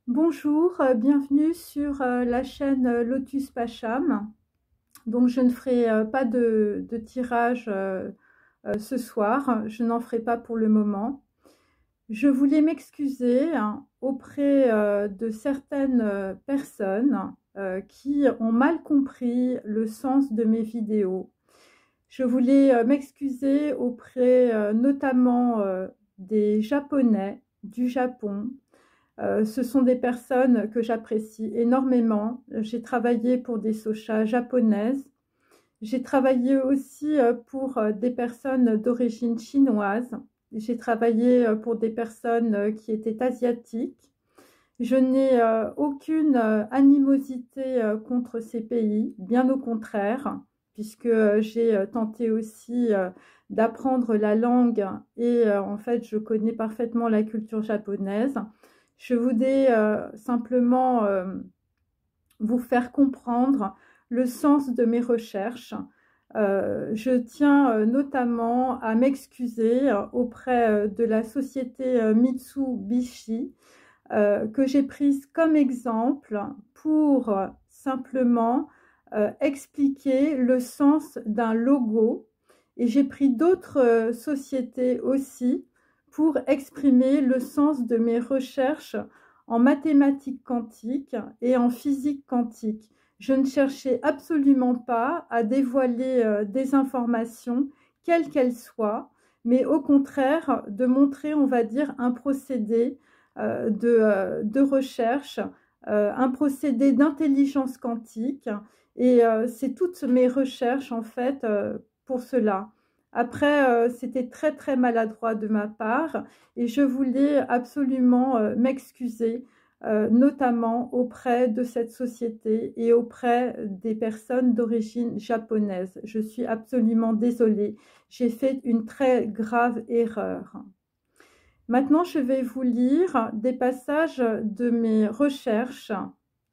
Bonjour, bienvenue sur la chaîne Lotus Pacham. Donc je ne ferai pas de tirage ce soir, je n'en ferai pas pour le moment. Je voulais m'excuser auprès de certaines personnes qui ont mal compris le sens de mes vidéos. Je voulais m'excuser auprès notamment des Japonais du Japon. Ce sont des personnes que j'apprécie énormément. J'ai travaillé pour des soshas japonaises. J'ai travaillé aussi pour des personnes d'origine chinoise. J'ai travaillé pour des personnes qui étaient asiatiques. Je n'ai aucune animosité contre ces pays, bien au contraire, puisque j'ai tenté aussi d'apprendre la langue et en fait je connais parfaitement la culture japonaise. Je voudrais simplement vous faire comprendre le sens de mes recherches. Je tiens notamment à m'excuser auprès de la société Mitsubishi que j'ai prise comme exemple pour simplement expliquer le sens d'un logo. Et j'ai pris d'autres sociétés aussi pour exprimer le sens de mes recherches en mathématiques quantiques et en physique quantique. Je ne cherchais absolument pas à dévoiler des informations, quelles qu'elles soient, mais au contraire de montrer, on va dire, un procédé de recherche, un procédé d'intelligence quantique. Et c'est toutes mes recherches, en fait, pour cela. Après, c'était très très maladroit de ma part et je voulais absolument m'excuser, notamment auprès de cette société et auprès des personnes d'origine japonaise. Je suis absolument désolée, j'ai fait une très grave erreur. Maintenant, je vais vous lire des passages de mes recherches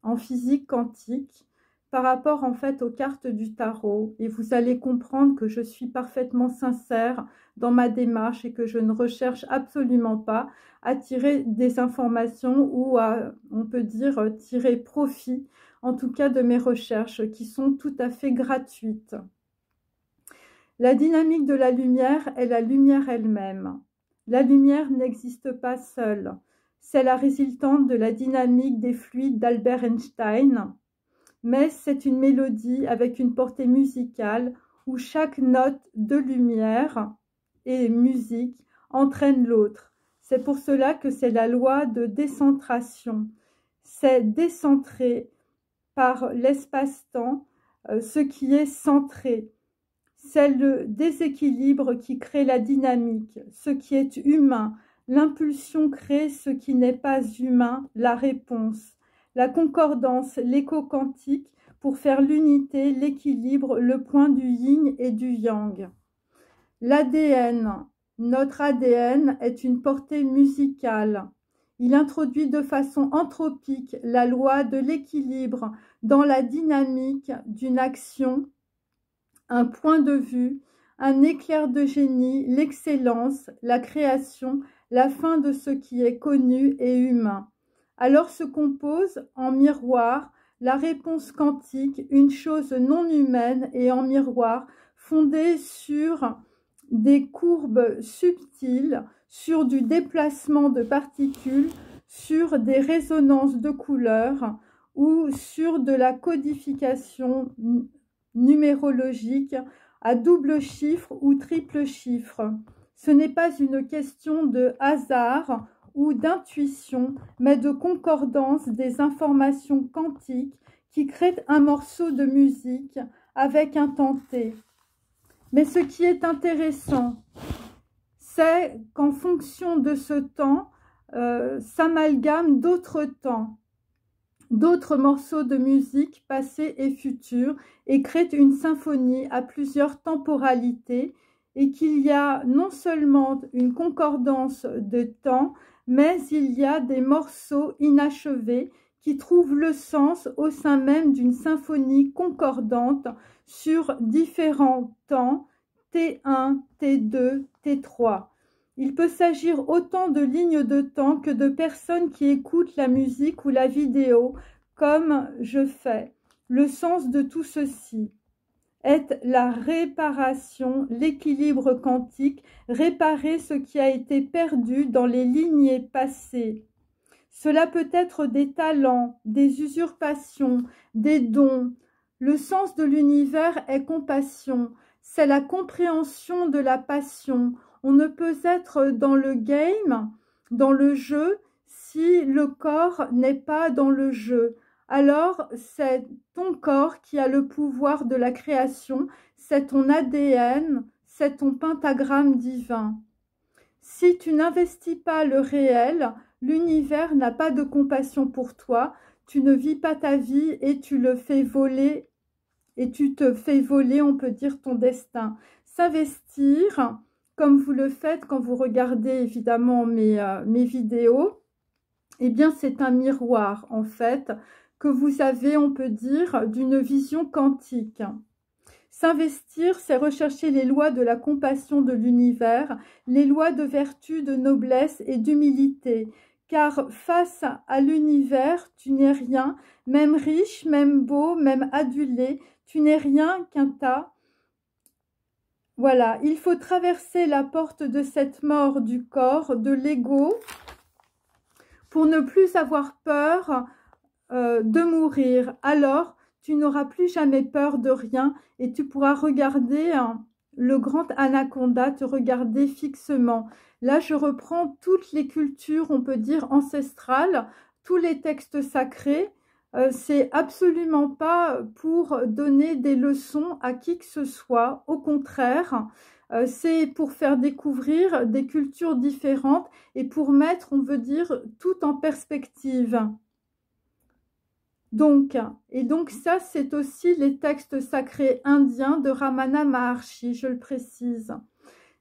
en physique quantique par rapport en fait aux cartes du tarot, et vous allez comprendre que je suis parfaitement sincère dans ma démarche et que je ne recherche absolument pas à tirer des informations ou à, on peut dire, tirer profit, en tout cas de mes recherches qui sont tout à fait gratuites. La dynamique de la lumière est la lumière elle-même. La lumière n'existe pas seule. C'est la résultante de la dynamique des fluides d'Albert Einstein, mais c'est une mélodie avec une portée musicale où chaque note de lumière et musique entraîne l'autre. C'est pour cela que c'est la loi de décentration. C'est décentrer par l'espace-temps ce qui est centré. C'est le déséquilibre qui crée la dynamique, ce qui est humain. L'impulsion crée ce qui n'est pas humain, la réponse. La concordance, l'écho quantique, pour faire l'unité, l'équilibre, le point du yin et du yang. L'ADN, notre ADN est une portée musicale. Il introduit de façon anthropique la loi de l'équilibre dans la dynamique d'une action, un point de vue, un éclair de génie, l'excellence, la création, la fin de ce qui est connu et humain. Alors se compose en miroir la réponse quantique, une chose non humaine et en miroir, fondée sur des courbes subtiles, sur du déplacement de particules, sur des résonances de couleurs ou sur de la codification numérologique à double chiffre ou triple chiffre. Ce n'est pas une question de hasard ou d'intuition, mais de concordance des informations quantiques qui créent un morceau de musique avec un temps T. Mais ce qui est intéressant, c'est qu'en fonction de ce temps, s'amalgament d'autres temps, d'autres morceaux de musique passés et futurs, et créent une symphonie à plusieurs temporalités, et qu'il y a non seulement une concordance de temps, mais il y a des morceaux inachevés qui trouvent le sens au sein même d'une symphonie concordante sur différents temps, T1, T2, T3. Il peut s'agir autant de lignes de temps que de personnes qui écoutent la musique ou la vidéo, comme je fais. Le sens de tout ceci est la réparation, l'équilibre quantique, réparer ce qui a été perdu dans les lignées passées. Cela peut être des talents, des usurpations, des dons. Le sens de l'univers est compassion, c'est la compréhension de la passion. On ne peut être dans le game, dans le jeu, si le corps n'est pas dans le jeu. Alors, c'est ton corps qui a le pouvoir de la création, c'est ton ADN, c'est ton pentagramme divin. Si tu n'investis pas le réel, l'univers n'a pas de compassion pour toi, tu ne vis pas ta vie et tu le fais voler, et tu te fais voler, on peut dire, ton destin. S'investir, comme vous le faites quand vous regardez évidemment mes vidéos, eh bien c'est un miroir en fait que vous avez, on peut dire, d'une vision quantique. S'investir, c'est rechercher les lois de la compassion de l'univers, les lois de vertu, de noblesse et d'humilité. Car face à l'univers, tu n'es rien, même riche, même beau, même adulé, tu n'es rien qu'un tas. Voilà, il faut traverser la porte de cette mort du corps, de l'ego, pour ne plus avoir peur de mourir. Alors, tu n'auras plus jamais peur de rien et tu pourras regarder le grand anaconda, te regarder fixement. Là, je reprends toutes les cultures, on peut dire, ancestrales, tous les textes sacrés. C'est absolument pas pour donner des leçons à qui que ce soit. Au contraire, c'est pour faire découvrir des cultures différentes et pour mettre, on veut dire, tout en perspective. Donc ça, c'est aussi les textes sacrés indiens de Ramana Maharshi, je le précise.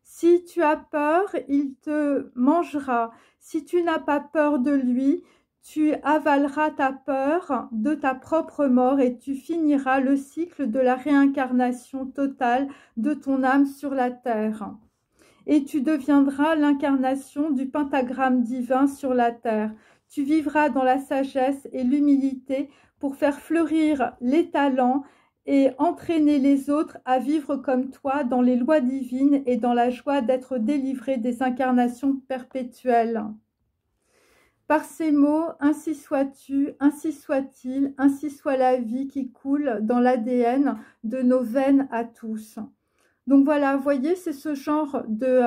Si tu as peur, il te mangera. Si tu n'as pas peur de lui, tu avaleras ta peur de ta propre mort et tu finiras le cycle de la réincarnation totale de ton âme sur la terre. Et tu deviendras l'incarnation du pentagramme divin sur la terre. Tu vivras dans la sagesse et l'humilité pour faire fleurir les talents et entraîner les autres à vivre comme toi dans les lois divines et dans la joie d'être délivré des incarnations perpétuelles. Par ces mots, ainsi sois-tu, ainsi soit-il, ainsi soit la vie qui coule dans l'ADN de nos veines à tous. Donc voilà, vous voyez, c'est ce genre de,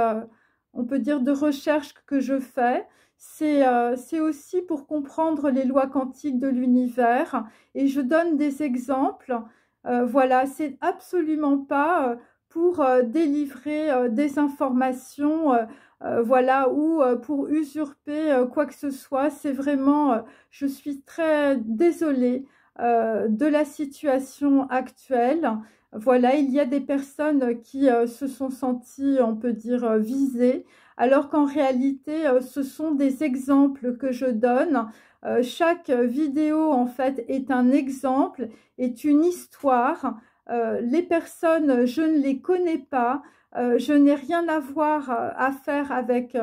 on peut dire, de recherche que je fais. C'est aussi pour comprendre les lois quantiques de l'univers et je donne des exemples. Voilà, c'est absolument pas pour délivrer des informations, voilà, ou pour usurper quoi que ce soit. C'est vraiment, je suis très désolée de la situation actuelle. Voilà, il y a des personnes qui se sont senties, on peut dire, visées, alors qu'en réalité, ce sont des exemples que je donne. Chaque vidéo, en fait, est un exemple, est une histoire. Les personnes, je ne les connais pas. Je n'ai rien à voir à faire avec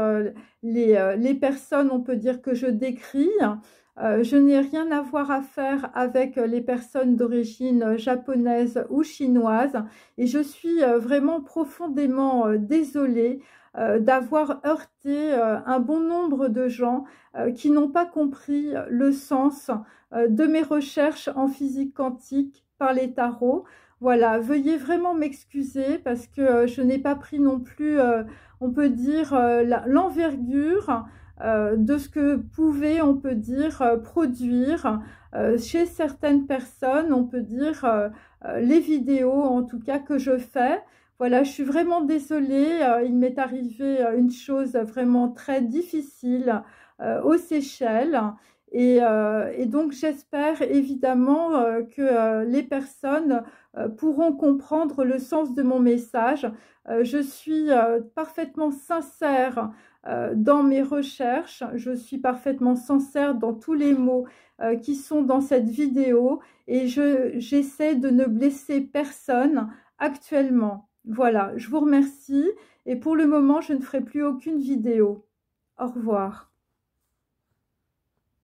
les personnes, on peut dire, que je décris. Je n'ai rien à voir à faire avec les personnes d'origine japonaise ou chinoise et je suis vraiment profondément désolée d'avoir heurté un bon nombre de gens qui n'ont pas compris le sens de mes recherches en physique quantique par les tarots. Voilà, veuillez vraiment m'excuser parce que je n'ai pas pris non plus, on peut dire, l'envergure de ce que pouvait, on peut dire, produire chez certaines personnes, on peut dire, les vidéos en tout cas que je fais. Voilà, je suis vraiment désolée, il m'est arrivé une chose vraiment très difficile aux Seychelles. Et donc j'espère évidemment que les personnes pourront comprendre le sens de mon message. Je suis parfaitement sincère dans mes recherches, je suis parfaitement sincère dans tous les mots qui sont dans cette vidéo et j'essaie de ne blesser personne actuellement. Voilà, je vous remercie Et pour le moment, je ne ferai plus aucune vidéo. Au revoir.